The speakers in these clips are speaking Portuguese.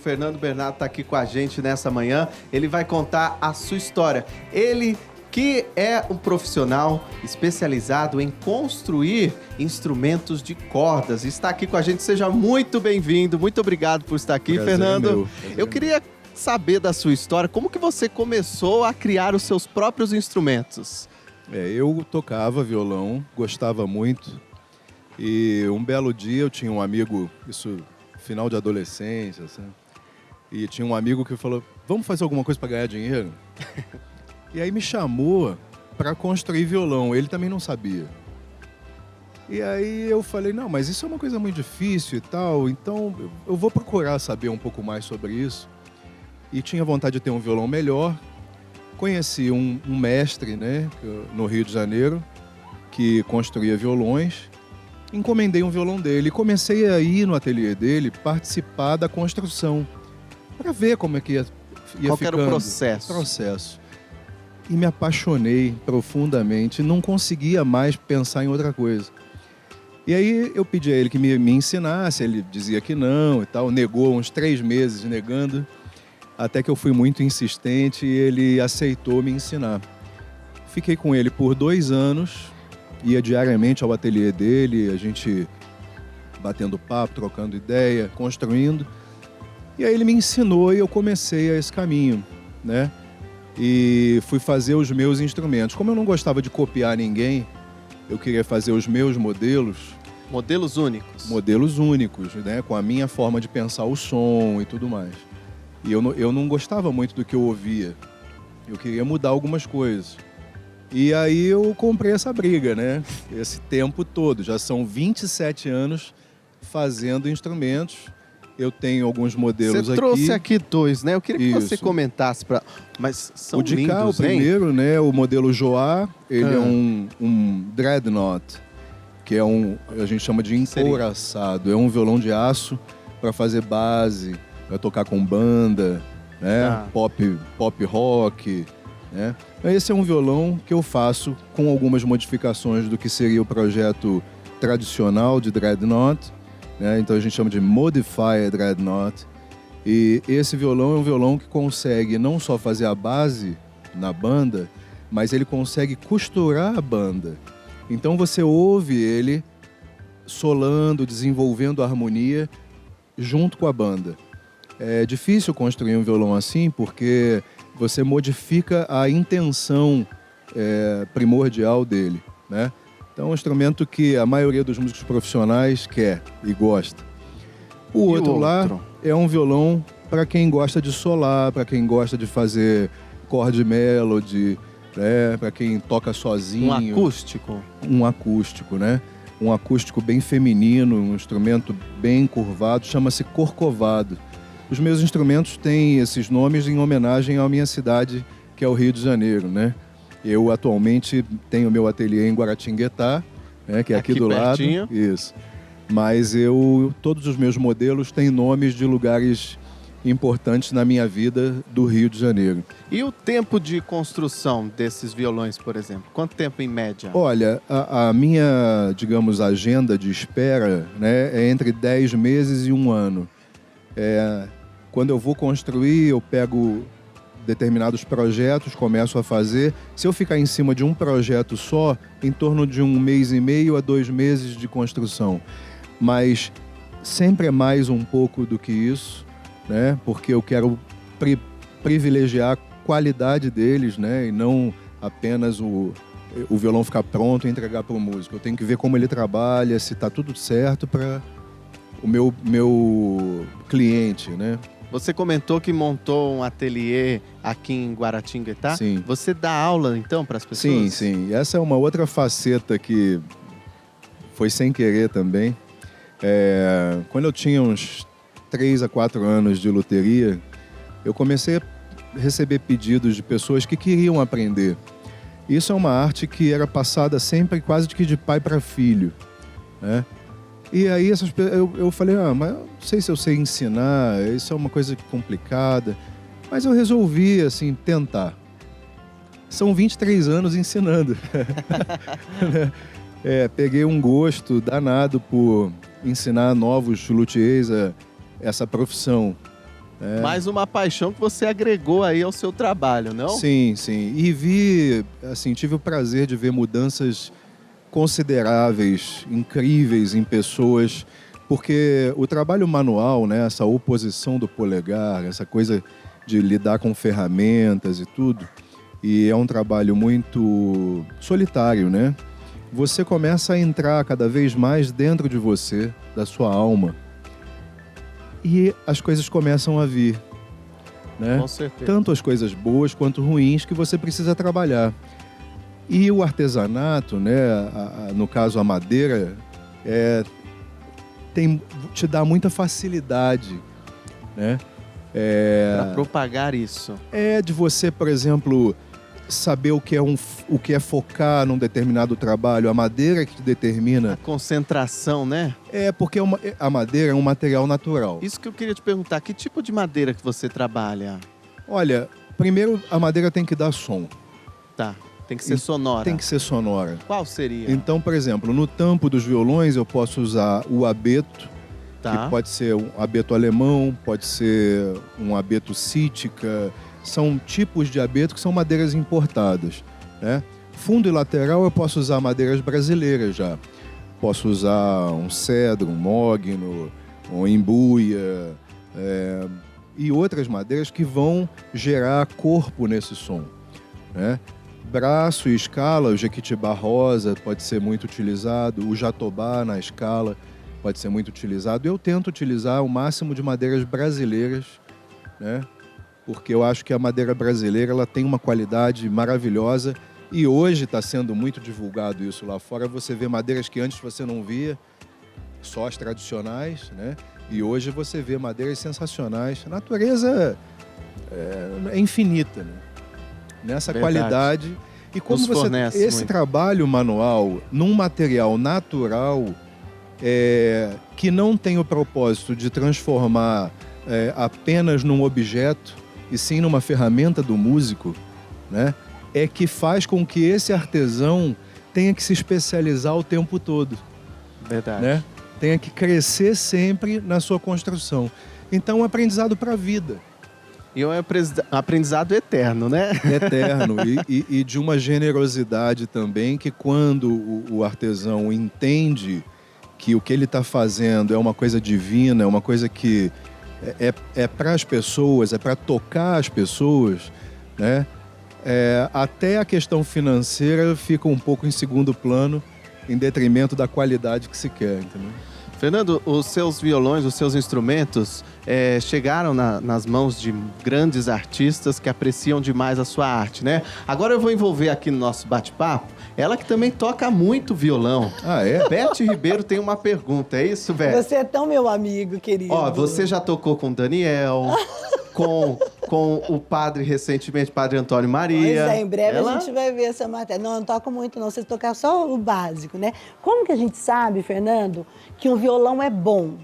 Fernando Bernardo está aqui com a gente nessa manhã. Ele vai contar a sua história. Ele que é um profissional especializado em construir instrumentos de cordas. Está aqui com a gente. Seja muito bem-vindo. Muito obrigado por estar aqui, Prazer Fernando. meu. Eu queria saber da sua história. Como que você começou a criar os seus próprios instrumentos? Eu tocava violão, gostava muito. E um belo dia eu tinha um amigo, isso final de adolescência, assim, e tinha um amigo que falou, vamos fazer alguma coisa para ganhar dinheiro? E aí me chamou para construir violão, ele também não sabia. E aí eu falei, não, mas isso é uma coisa muito difícil e tal, então eu vou procurar saber um pouco mais sobre isso. E tinha vontade de ter um violão melhor. Conheci um mestre, né, no Rio de Janeiro, que construía violões. Encomendei um violão dele e comecei a ir no ateliê dele participar da construção, para ver como é que ia Qual ficando. era o processo? E me apaixonei profundamente, não conseguia mais pensar em outra coisa. E aí eu pedi a ele que me ensinasse, ele dizia que não e tal, negou uns 3 meses negando, até que eu fui muito insistente e ele aceitou me ensinar. Fiquei com ele por 2 anos, ia diariamente ao ateliê dele, a gente batendo papo, trocando ideia, construindo. E aí ele me ensinou e eu comecei a esse caminho, né? E fui fazer os meus instrumentos. Como eu não gostava de copiar ninguém, eu queria fazer os meus modelos. Modelos únicos? Modelos únicos, né? Com a minha forma de pensar o som e tudo mais. E eu não gostava muito do que eu ouvia. Eu queria mudar algumas coisas. E aí eu comprei essa briga, né? Esse tempo todo. Já são 27 anos fazendo instrumentos. Eu tenho alguns modelos aqui. Você trouxe aqui 2, né? Eu queria que você Isso. comentasse para. Mas são O de cá, lindos, o hein? primeiro, né? O modelo Joá, ele é um dreadnought, que é a gente chama de encouraçado. É um violão de aço para fazer base, para tocar com banda, né? Pop rock, né? Esse é um violão que eu faço com algumas modificações do que seria o projeto tradicional de dreadnought, né? Então a gente chama de Modified Dreadnought. E esse violão é um violão que consegue não só fazer a base na banda, mas ele consegue costurar a banda. Então você ouve ele solando, desenvolvendo a harmonia junto com a banda. É difícil construir um violão assim porque você modifica a intenção primordial dele, né? Então é um instrumento que a maioria dos músicos profissionais quer e gosta. O outro lá é um violão para quem gosta de solar, para quem gosta de fazer chord melody, né? Para quem toca sozinho. Um acústico? Um acústico, né? Um acústico bem feminino, um instrumento bem curvado, chama-se corcovado. Os meus instrumentos têm esses nomes em homenagem à minha cidade, que é o Rio de Janeiro, né? Eu atualmente tenho meu ateliê em Guaratinguetá, né, que é aqui do pertinho. lado. Isso. Mas todos os meus modelos têm nomes de lugares importantes na minha vida do Rio de Janeiro. E o tempo de construção desses violões, por exemplo? Quanto tempo em média? Olha, a minha, digamos, agenda de espera, né, é entre 10 meses e 1 ano. Quando eu vou construir, eu pego determinados projetos, começo a fazer. Se eu ficar em cima de um projeto só, em torno de 1 mês e meio a 2 meses de construção. Mas sempre é mais um pouco do que isso, né? Porque eu quero privilegiar a qualidade deles, né? E não apenas o violão ficar pronto e entregar para o músico. Eu tenho que ver como ele trabalha, se está tudo certo para o meu cliente, né? Você comentou que montou um ateliê aqui em Guaratinguetá. Sim. Você dá aula, então, para as pessoas? Sim. Essa é uma outra faceta que foi sem querer também. Quando eu tinha uns 3 a 4 anos de luteria, eu comecei a receber pedidos de pessoas que queriam aprender. Isso é uma arte que era passada sempre quase que de pai para filho, né? E aí eu falei, mas eu não sei se eu sei ensinar, isso é uma coisa complicada. Mas eu resolvi, assim, tentar. São 23 anos ensinando. Peguei um gosto danado por ensinar novos luthiers essa profissão. Mais uma paixão que você agregou aí ao seu trabalho, não? Sim, sim. E tive o prazer de ver mudanças consideráveis, incríveis em pessoas, porque o trabalho manual, né, essa oposição do polegar, essa coisa de lidar com ferramentas e tudo, e é um trabalho muito solitário, né? Você começa a entrar cada vez mais dentro de você, da sua alma, e as coisas começam a vir, né? Com certeza. Tanto as coisas boas quanto ruins que você precisa trabalhar. E o artesanato, né, no caso a madeira, te dá muita facilidade, né? Para propagar isso. De você, por exemplo, saber o que é focar num determinado trabalho. A madeira que te determina. A concentração, né? Porque a madeira é um material natural. Isso que eu queria te perguntar, que tipo de madeira que você trabalha? Olha, primeiro a madeira tem que dar som. Tá, tem que ser sonora. Tem que ser sonora. Qual seria? Então, por exemplo, no tampo dos violões eu posso usar o abeto, que pode ser um abeto alemão, pode ser um abeto cítica. São tipos de abeto que são madeiras importadas, né? Fundo e lateral eu posso usar madeiras brasileiras já. Posso usar um cedro, um mogno, um embuia, e outras madeiras que vão gerar corpo nesse som, né? Braço e escala, o jequitibá rosa pode ser muito utilizado, o jatobá na escala pode ser muito utilizado. Eu tento utilizar o máximo de madeiras brasileiras, né? Porque eu acho que a madeira brasileira ela tem uma qualidade maravilhosa e hoje está sendo muito divulgado isso lá fora. Você vê madeiras que antes você não via, só as tradicionais, né? E hoje você vê madeiras sensacionais. A natureza é infinita, né? Nessa qualidade. E como esse trabalho manual num material natural que não tem o propósito de transformar apenas num objeto, e sim numa ferramenta do músico, né? É que faz com que esse artesão tenha que se especializar o tempo todo. Verdade. Né? Tenha que crescer sempre na sua construção. Então, é um aprendizado para a vida. E é um aprendizado eterno, né? Eterno. E de uma generosidade também, que quando o artesão entende que o que ele está fazendo é uma coisa divina, é uma coisa que é para as pessoas, é para tocar as pessoas, né? Até a questão financeira fica um pouco em segundo plano, em detrimento da qualidade que se quer, entendeu? Fernando, os seus violões, os seus instrumentos chegaram nas mãos de grandes artistas que apreciam demais a sua arte, né? Agora eu vou envolver aqui no nosso bate-papo ela que também toca muito violão. Ah, é? Beth Ribeiro tem uma pergunta, é isso, Beth? Você é tão meu amigo, querido. Ó, você já tocou com o Daniel, com o padre recentemente, padre Antônio Maria. Pois em breve a gente vai ver essa matéria. Não toco muito não, vocês tocaram só o básico, né? Como que a gente sabe, Fernando, que um violão é bom?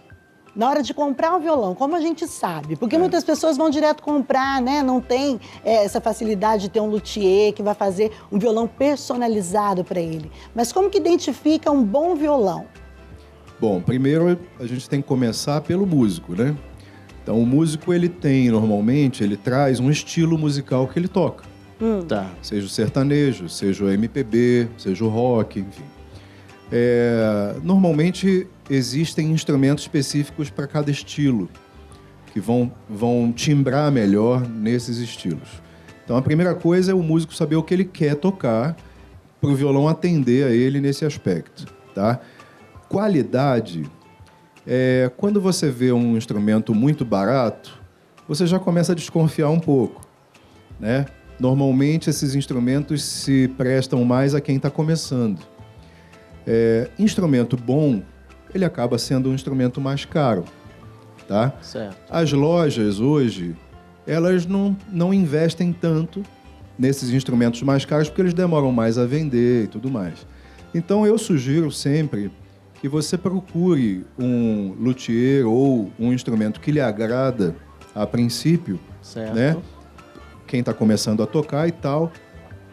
Na hora de comprar um violão, como a gente sabe? Porque muitas pessoas vão direto comprar, né? Não tem essa facilidade de ter um luthier que vai fazer um violão personalizado para ele. Mas como que identifica um bom violão? Bom, primeiro a gente tem que começar pelo músico, né? Então o músico ele traz um estilo musical que ele toca. Tá. Seja o sertanejo, seja o MPB, seja o rock, enfim. Normalmente existem instrumentos específicos para cada estilo, que vão timbrar melhor nesses estilos. Então a primeira coisa é o músico saber o que ele quer tocar, para o violão atender a ele nesse aspecto, tá? Qualidade, quando você vê um instrumento muito barato, você já começa a desconfiar um pouco, né? Normalmente esses instrumentos se prestam mais a quem está começando. Instrumento bom, ele acaba sendo um instrumento mais caro, tá? Certo. As lojas hoje, elas não investem tanto nesses instrumentos mais caros porque eles demoram mais a vender e tudo mais. Então eu sugiro sempre que você procure um luthier ou um instrumento que lhe agrada a princípio, certo, né? Quem está começando a tocar e tal.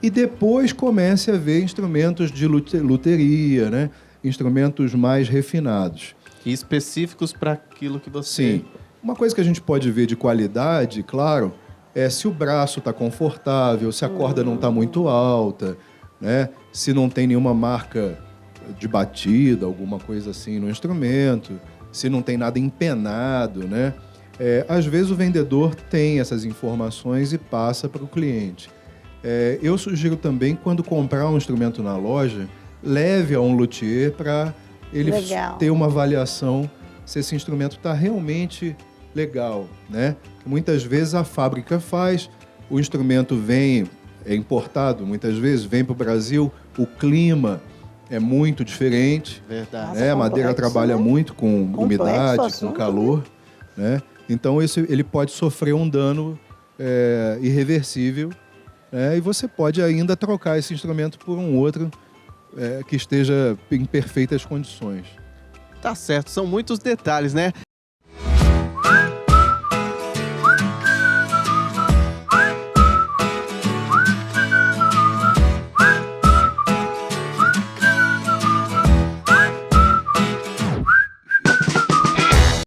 E depois comece a ver instrumentos de luteria, né? Instrumentos mais refinados. E específicos para aquilo que você... Sim. Uma coisa que a gente pode ver de qualidade, claro, é se o braço está confortável, se a corda não está muito alta, né? Se não tem nenhuma marca de batida, alguma coisa assim no instrumento, se não tem nada empenado, né? Às vezes o vendedor tem essas informações e passa para o cliente. Eu sugiro também, quando comprar um instrumento na loja, leve a um luthier para ele Legal. ter uma avaliação se esse instrumento está realmente legal, né? Muitas vezes a fábrica faz, o instrumento é importado, muitas vezes vem para o Brasil, o clima é muito diferente, Verdade. Nossa, né? A madeira complexo, trabalha né? muito com Complexo umidade, com assunto, calor, né? Então ele pode sofrer um dano irreversível, né? E você pode ainda trocar esse instrumento por um outro que esteja em perfeitas condições. Tá certo, são muitos detalhes, né?